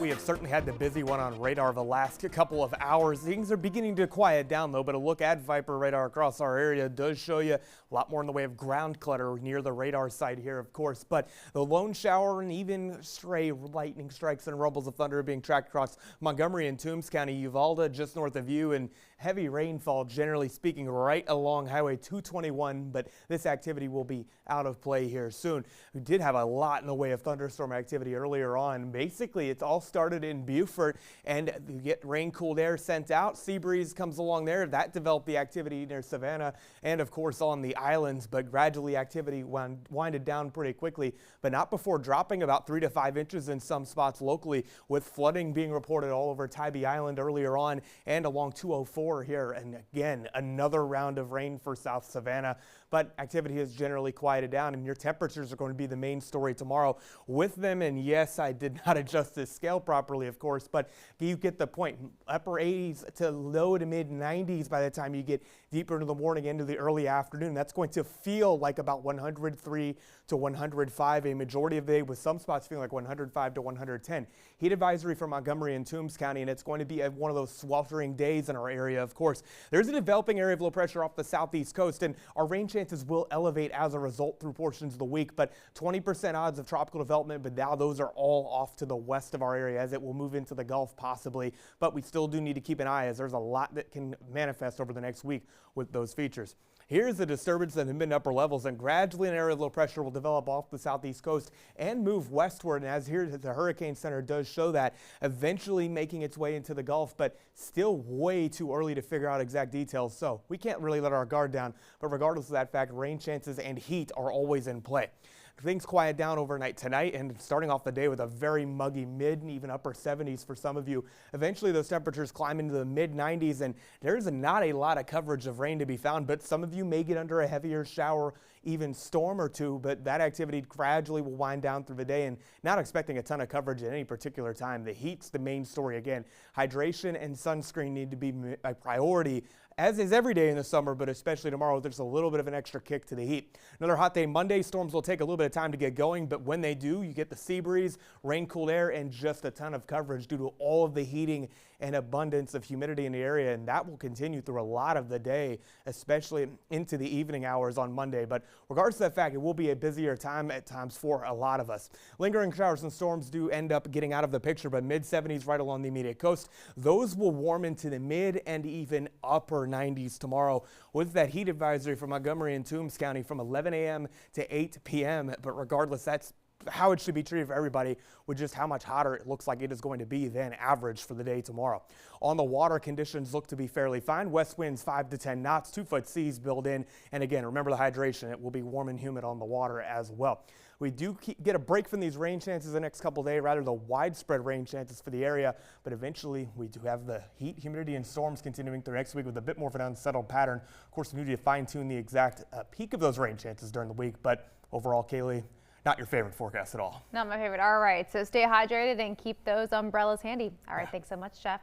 we have certainly had the busy one on radar the last couple of hours. Things are beginning to quiet down though, but a look at Viper radar across our area does show you a lot more in the way of ground clutter near the radar site here, of course. But the lone shower and even stray lightning strikes and rumbles of thunder are being tracked across Montgomery and Toombs County, Uvalde just north of you, and heavy rainfall generally speaking right along Highway 221, but this activity will be out of play here soon. We did have a lot in the way of thunderstorm activity earlier on. Basically, it's all started in Beaufort, and you get rain cooled air sent out. Sea breeze comes along there. That developed the activity near Savannah and, of course, on the islands, but gradually activity winded down pretty quickly, but not before dropping about 3 to 5 inches in some spots locally, with flooding being reported all over Tybee Island earlier on and along 204 here. And again, another round of rain for South Savannah, but activity has generally quieted down, and your temperatures are going to be the main story tomorrow with them. And yes, I did not adjust this scale properly, of course, but you get the point. Upper 80s to low to mid 90s by the time you get deeper into the morning, into the early afternoon. That's going to feel like about 103 to 105 a majority of the day, with some spots feeling like 105 to 110. Heat advisory for Montgomery and Toombs County, and it's going to be one of those sweltering days in our area, of course. There's a developing area of low pressure off the southeast coast, and our rain chances will elevate as a result through portions of the week, but 20% odds of tropical development, but now those are all off to the west of our area as it will move into the Gulf possibly, but we still do need to keep an eye as there's a lot that can manifest over the next week with those features. Here's the disturbance in the mid and upper levels, and gradually an area of low pressure will develop off the southeast coast and move westward. And as here the Hurricane Center does show that, eventually making its way into the Gulf, but still way too early to figure out exact details. So we can't really let our guard down, but regardless of that fact, rain chances and heat are always in play. Things quiet down overnight tonight, and starting off the day with a very muggy mid and even upper 70s for some of you. Eventually those temperatures climb into the mid 90s, and there's not a lot of coverage of rain to be found, but some of you may get under a heavier shower, even storm or two, but that activity gradually will wind down through the day, and not expecting a ton of coverage at any particular time. The heat's the main story again. Hydration and sunscreen need to be a priority, as is every day in the summer, but especially tomorrow, there's a little bit of an extra kick to the heat. Another hot day Monday. Storms will take a little bit of time to get going, but when they do, you get the sea breeze, rain cooled air, and just a ton of coverage due to all of the heating and abundance of humidity in the area, and that will continue through a lot of the day, especially into the evening hours on Monday. But regardless of that fact, it will be a busier time at times for a lot of us. Lingering showers and storms do end up getting out of the picture, but mid 70s right along the immediate coast. Those will warm into the mid and even upper 90s tomorrow, with that heat advisory for Montgomery and Toombs County from 11 a.m. to 8 p.m. But regardless, that's how it should be treated for everybody, with just how much hotter it looks like it is going to be than average for the day tomorrow. On the water, conditions look to be fairly fine. West winds 5 to 10 knots, 2-foot seas built in. And again, remember the hydration. It will be warm and humid on the water as well. We do get a break from these rain chances the next couple of days, rather the widespread rain chances for the area, but eventually we do have the heat, humidity, and storms continuing through next week with a bit more of an unsettled pattern. Of course, we need to fine-tune the exact peak of those rain chances during the week, but overall, Kaylee, not your favorite forecast at all. Not my favorite. All right, so stay hydrated and keep those umbrellas handy. All right, thanks so much, Jeff.